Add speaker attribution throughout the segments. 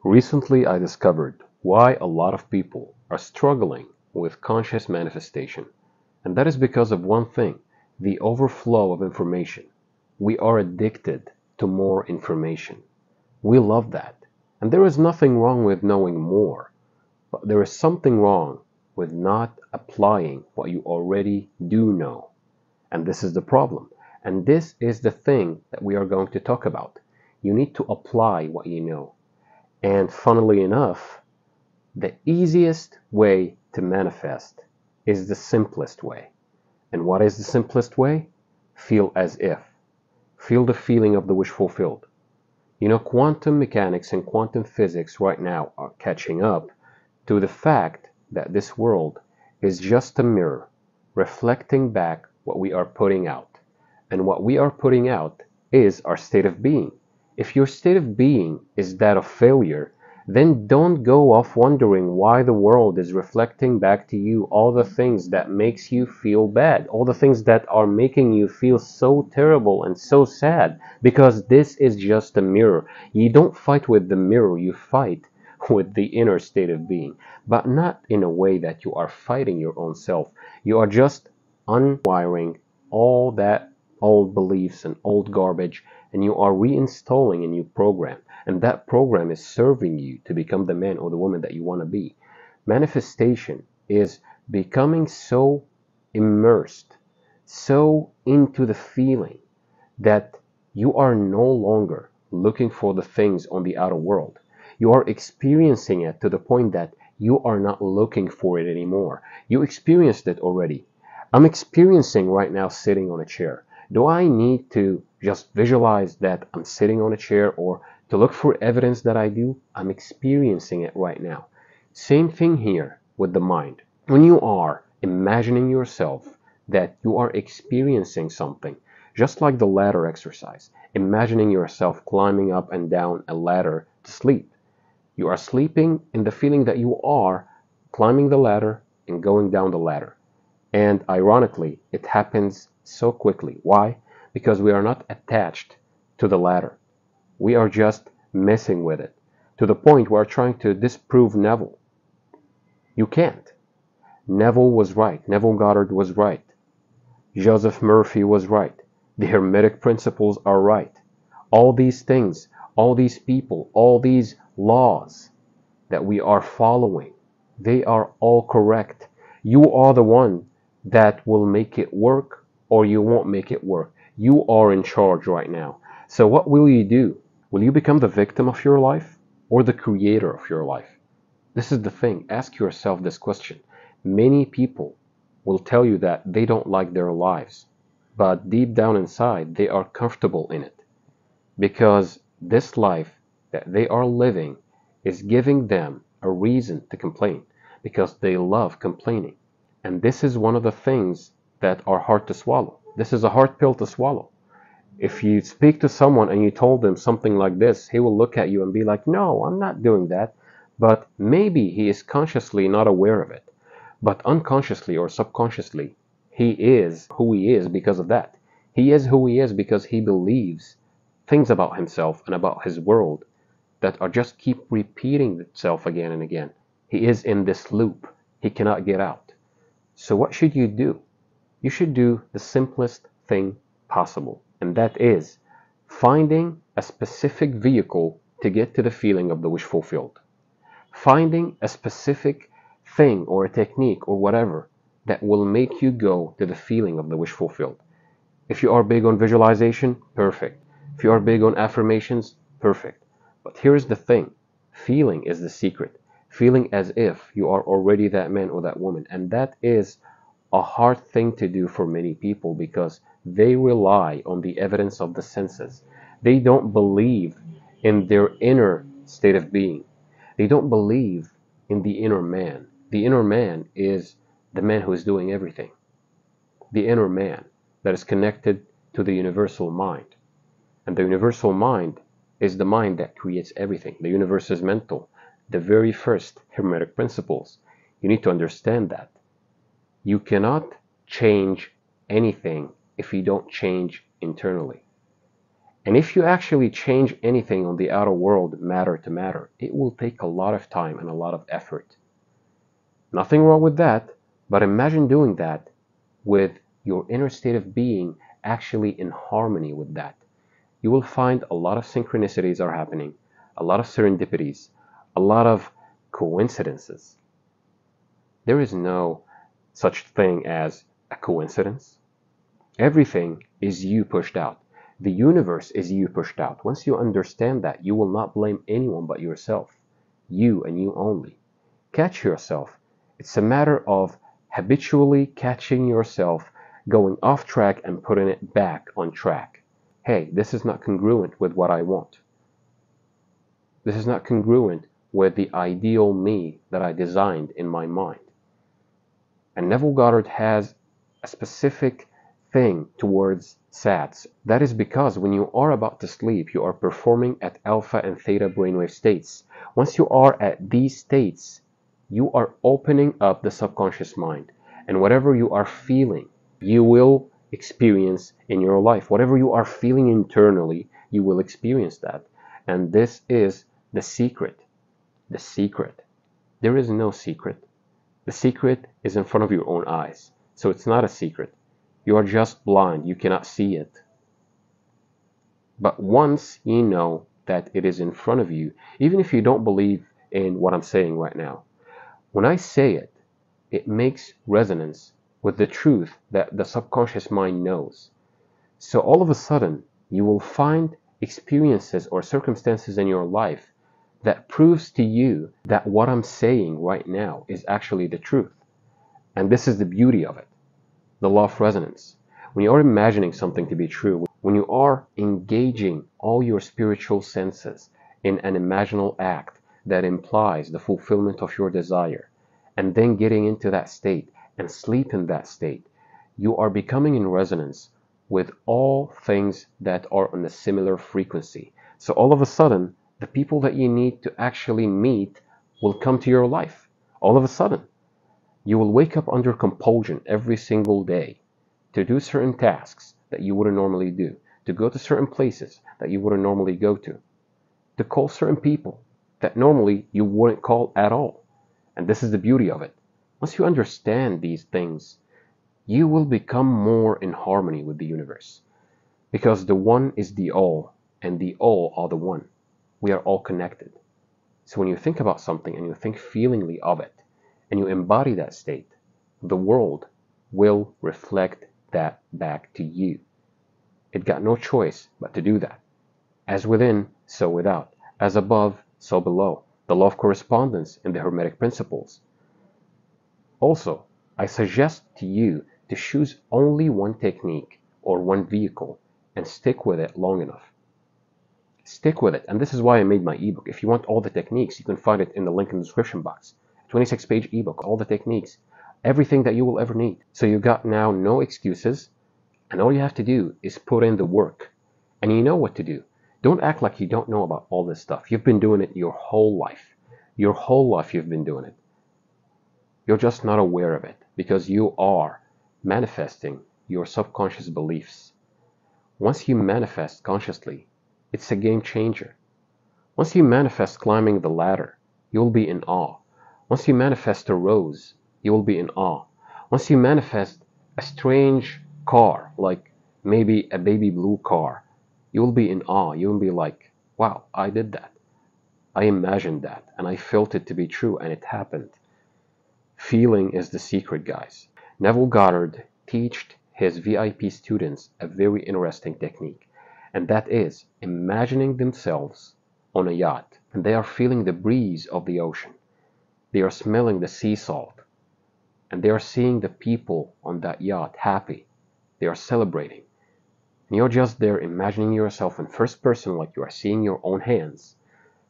Speaker 1: Recently, I discovered why a lot of people are struggling with conscious manifestation, and that is because of one thing: the overflow of information. We are addicted to more information. We love that. And there is nothing wrong with knowing more, but there is something wrong with not applying what you already do know. And this is the problem. And this is the thing that we are going to talk about. You need to apply what you know. And funnily enough, the easiest way to manifest is the simplest way. And what is the simplest way? Feel as if. Feel the feeling of the wish fulfilled. You know, quantum mechanics and quantum physics right now are catching up to the fact that this world is just a mirror reflecting back what we are putting out. And what we are putting out is our state of being. If your state of being is that of failure, then don't go off wondering why the world is reflecting back to you all the things that makes you feel bad, all the things that are making you feel so terrible and so sad, because this is just a mirror. You don't fight with the mirror, you fight with the inner state of being, but not in a way that you are fighting your own self. You are just unwiring all that old beliefs and old garbage, and you are reinstalling a new program. And that program is serving you to become the man or the woman that you want to be. Manifestation is becoming so immersed, so into the feeling that you are no longer looking for the things on the outer world. You are experiencing it to the point that you are not looking for it anymore. You experienced it already. I'm experiencing right now sitting on a chair. Do I need to just visualize that I'm sitting on a chair or to look for evidence that I do? I'm experiencing it right now. Same thing here with the mind. When you are imagining yourself that you are experiencing something, just like the ladder exercise, imagining yourself climbing up and down a ladder to sleep. You are sleeping in the feeling that you are climbing the ladder and going down the ladder. And ironically, it happens so quickly. Why? Because we are not attached to the ladder. We are just messing with it to the point where we're trying to disprove Neville. You can't. Neville was right. Neville Goddard was right. Joseph Murphy was right. The Hermetic principles are right. All these things, all these people, all these laws that we are following, they are all correct. You are the one that will make it work or you won't make it work. You are in charge right now. So what will you do? Will you become the victim of your life or the creator of your life? This is the thing. Ask yourself this question. Many people will tell you that they don't like their lives, but deep down inside, they are comfortable in it because this life that they are living is giving them a reason to complain because they love complaining. And this is one of the things that are hard to swallow. This is a hard pill to swallow. If you speak to someone and you told them something like this, he will look at you and be like, no, I'm not doing that. But maybe he is consciously not aware of it. But unconsciously or subconsciously, he is who he is because of that. He is who he is because he believes things about himself and about his world that are just keep repeating itself again and again. He is in this loop. He cannot get out. So what should you do? You should do the simplest thing possible. And that is finding a specific vehicle to get to the feeling of the wish fulfilled. Finding a specific thing or a technique or whatever that will make you go to the feeling of the wish fulfilled. If you are big on visualization, perfect. If you are big on affirmations, perfect. But here's the thing. Feeling is the secret. Feeling as if you are already that man or that woman. And that is a hard thing to do for many people because they rely on the evidence of the senses. They don't believe in their inner state of being. They don't believe in the inner man. The inner man is the man who is doing everything. The inner man that is connected to the universal mind. And the universal mind is the mind that creates everything. The universe is mental. The very first Hermetic principles. You need to understand that. You cannot change anything if you don't change internally. And if you actually change anything on the outer world matter to matter, it will take a lot of time and a lot of effort. Nothing wrong with that, but imagine doing that with your inner state of being actually in harmony with that. You will find a lot of synchronicities are happening, a lot of serendipities, a lot of coincidences. There is no such thing as a coincidence. Everything is you pushed out. The universe is you pushed out. Once you understand that, you will not blame anyone but yourself. You and you only. Catch yourself. It's a matter of habitually catching yourself, going off track and putting it back on track. Hey, this is not congruent with what I want. This is not congruent with the ideal me that I designed in my mind. And Neville Goddard has a specific thing towards SATs. That is because when you are about to sleep, you are performing at alpha and theta brainwave states. Once you are at these states, you are opening up the subconscious mind. And whatever you are feeling, you will experience in your life. Whatever you are feeling internally, you will experience that. And this is the secret. The secret. There is no secret. The secret is in front of your own eyes. So it's not a secret. You are just blind. You cannot see it. But once you know that it is in front of you, even if you don't believe in what I'm saying right now, when I say it, it makes resonance with the truth that the subconscious mind knows. So all of a sudden, you will find experiences or circumstances in your life that proves to you that what I'm saying right now is actually the truth. And this is the beauty of it, the law of resonance. When you are imagining something to be true, when you are engaging all your spiritual senses in an imaginal act that implies the fulfillment of your desire, and then getting into that state and sleep in that state, you are becoming in resonance with all things that are on a similar frequency. So all of a sudden, the people that you need to actually meet will come to your life. All of a sudden, you will wake up under compulsion every single day to do certain tasks that you wouldn't normally do, to go to certain places that you wouldn't normally go to call certain people that normally you wouldn't call at all. And this is the beauty of it. Once you understand these things, you will become more in harmony with the universe. Because the one is the all, and the all are the one. We are all connected. So when you think about something and you think feelingly of it, and you embody that state, the world will reflect that back to you. It got no choice but to do that. As within, so without. As above, so below. The law of correspondence in the Hermetic principles. Also, I suggest to you to choose only one technique or one vehicle and stick with it long enough. Stick with it. And this is why I made my ebook. If you want all the techniques, you can find it in the link in the description box. 26-page ebook, all the techniques, everything that you will ever need. So you got now no excuses, and all you have to do is put in the work. And you know what to do. Don't act like you don't know about all this stuff. You've been doing it your whole life. Your whole life you've been doing it. You're just not aware of it because you are manifesting your subconscious beliefs. Once you manifest consciously, it's a game changer. Once you manifest climbing the ladder, you'll be in awe. Once you manifest a rose, you will be in awe. Once you manifest a strange car, like maybe a baby blue car, you will be in awe. You will be like, wow, I did that. I imagined that, and I felt it to be true, and it happened. Feeling is the secret, guys. Neville Goddard taught his VIP students a very interesting technique, and that is imagining themselves on a yacht, and they are feeling the breeze of the ocean. They are smelling the sea salt, and they are seeing the people on that yacht happy. They are celebrating. And you're just there imagining yourself in first person like you are seeing your own hands.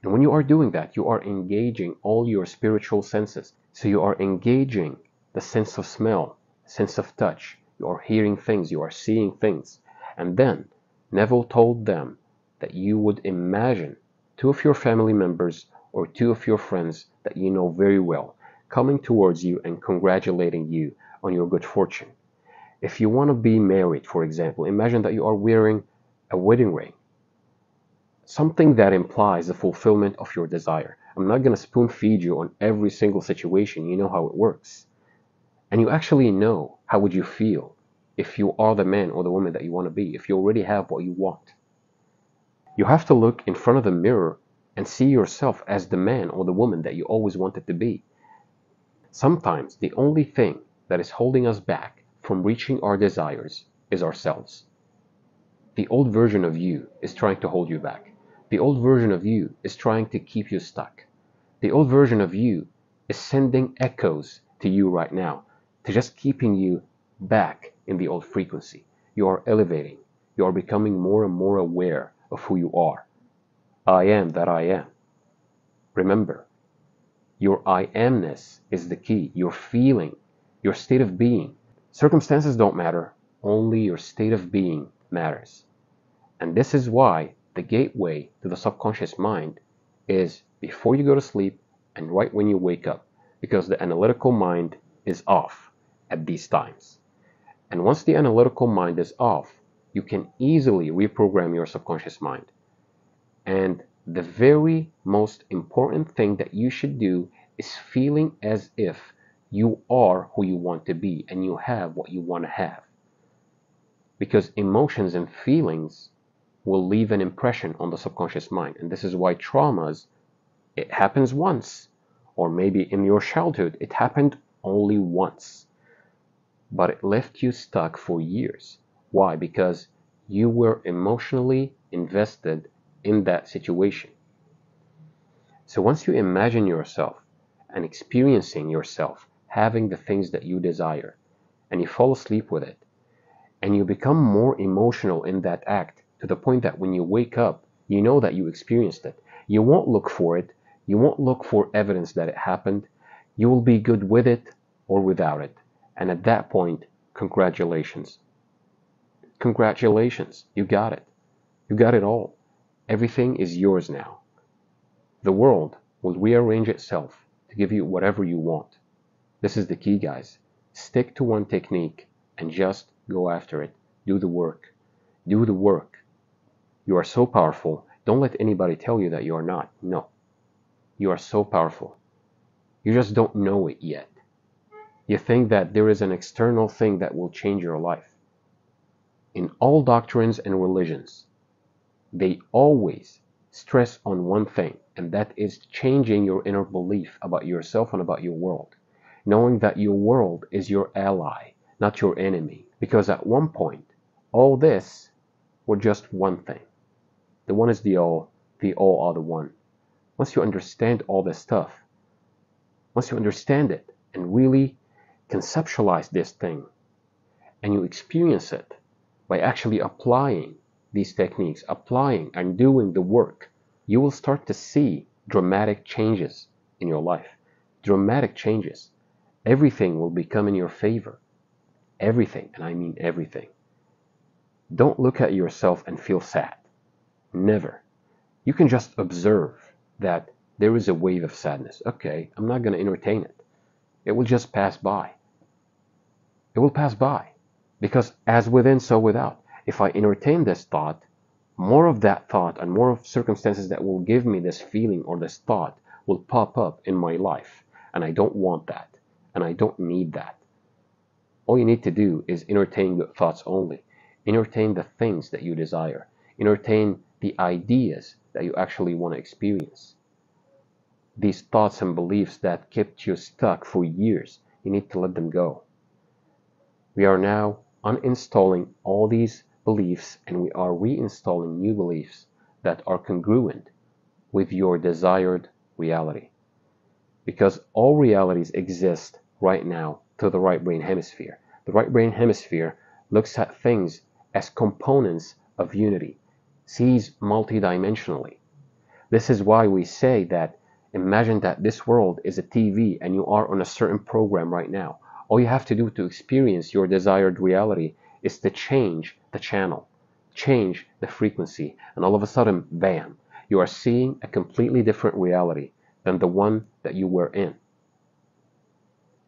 Speaker 1: And when you are doing that, you are engaging all your spiritual senses. So you are engaging the sense of smell, sense of touch. You are hearing things, you are seeing things. And then Neville told them that you would imagine two of your family members or two of your friends that you know very well coming towards you and congratulating you on your good fortune. If you want to be married, for example, imagine that you are wearing a wedding ring something that implies the fulfillment of your desire. I'm not going to spoon feed you on every single situation. You know how it works. And you actually know how would you feel if you are the man or the woman that you want to be, if you already have what you want. You have to look in front of the mirror and see yourself as the man or the woman that you always wanted to be. Sometimes the only thing that is holding us back from reaching our desires is ourselves. The old version of you is trying to hold you back. The old version of you is trying to keep you stuck. The old version of you is sending echoes to you right now, to just keeping you back in the old frequency. You are elevating. You are becoming more and more aware of who you are. I am that I am. Remember, your I amness is the key. Your feeling, your state of being. Circumstances don't matter. Only your state of being matters. And this is why the gateway to the subconscious mind is before you go to sleep and right when you wake up, because the analytical mind is off at these times. And once the analytical mind is off, you can easily reprogram your subconscious mind. And the very most important thing that you should do is feeling as if you are who you want to be and you have what you want to have. Because emotions and feelings will leave an impression on the subconscious mind. And this is why traumas, it happens once. Or maybe in your childhood, it happened only once. But it left you stuck for years. Why? Because you were emotionally invested in that situation. So once you imagine yourself and experiencing yourself having the things that you desire, and you fall asleep with it, and you become more emotional in that act to the point that when you wake up, you know that you experienced it. You won't look for it. You won't look for evidence that it happened. You will be good with it or without it. And at that point, congratulations. Congratulations, you got it. You got it all. Everything is yours now. The world will rearrange itself to give you whatever you want. This is the key, guys. Stick to one technique and just go after it. Do the work. Do the work. You are so powerful. Don't let anybody tell you that you are not. No. You are so powerful. You just don't know it yet. You think that there is an external thing that will change your life. In all doctrines and religions, they always stress on one thing, and that is changing your inner belief about yourself and about your world. Knowing that your world is your ally, not your enemy. Because at one point, all this were just one thing. The one is the all are the one. Once you understand all this stuff, once you understand it and really conceptualize this thing, and you experience it by actually applying these techniques, applying and doing the work, you will start to see dramatic changes in your life. Dramatic changes. Everything will become in your favor. Everything, and I mean everything. Don't look at yourself and feel sad. Never. You can just observe that there is a wave of sadness. Okay, I'm not going to entertain it. It will just pass by. It will pass by. Because as within, so without. If I entertain this thought, more of that thought and more of circumstances that will give me this feeling or this thought will pop up in my life. And I don't want that. And I don't need that. All you need to do is entertain good thoughts only. Entertain the things that you desire. Entertain the ideas that you actually want to experience. These thoughts and beliefs that kept you stuck for years, you need to let them go. We are now uninstalling all these beliefs and we are reinstalling new beliefs that are congruent with your desired reality. Because all realities exist right now to the right brain hemisphere. The right brain hemisphere looks at things as components of unity, sees multidimensionally. This is why we say that imagine that this world is a TV and you are on a certain program right now. All you have to do to experience your desired reality is to change the channel, change the frequency, and all of a sudden, bam, you are seeing a completely different reality than the one that you were in.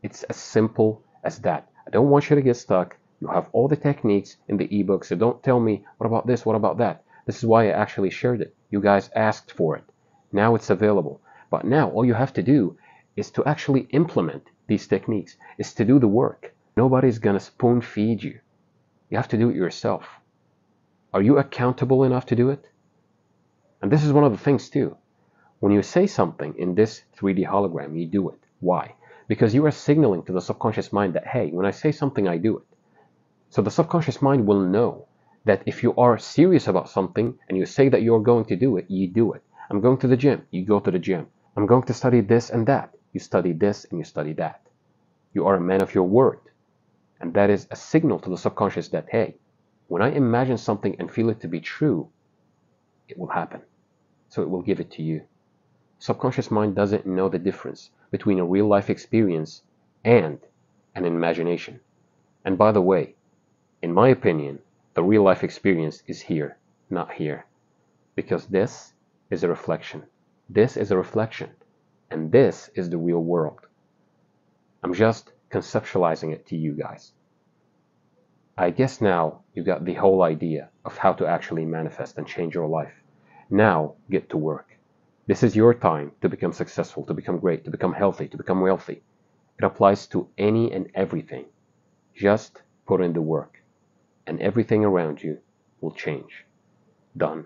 Speaker 1: It's as simple as that. I don't want you to get stuck. You have all the techniques in the ebook, so don't tell me, what about this, what about that? This is why I actually shared it. You guys asked for it. Now it's available. But now all you have to do is to actually implement these techniques, is to do the work. Nobody's gonna spoon feed you. You have to do it yourself. Are you accountable enough to do it? And this is one of the things too. When you say something in this 3D hologram, you do it. Why? Because you are signaling to the subconscious mind that, hey, when I say something, I do it. So the subconscious mind will know that if you are serious about something and you say that you're going to do it, you do it. I'm going to the gym, you go to the gym. I'm going to study this and that. You study this and you study that. You are a man of your word. And that is a signal to the subconscious that, hey, when I imagine something and feel it to be true, it will happen. So it will give it to you. Subconscious mind doesn't know the difference between a real life experience and an imagination. And by the way, in my opinion, the real life experience is here, not here. Because this is a reflection. This is a reflection. And this is the real world. I'm just conceptualizing it to you guys. I guess now you got the whole idea of how to actually manifest and change your life. Now get to work. This is your time to become successful, to become great, to become healthy, to become wealthy. It applies to any and everything. Just put in the work, and everything around you will change. Done.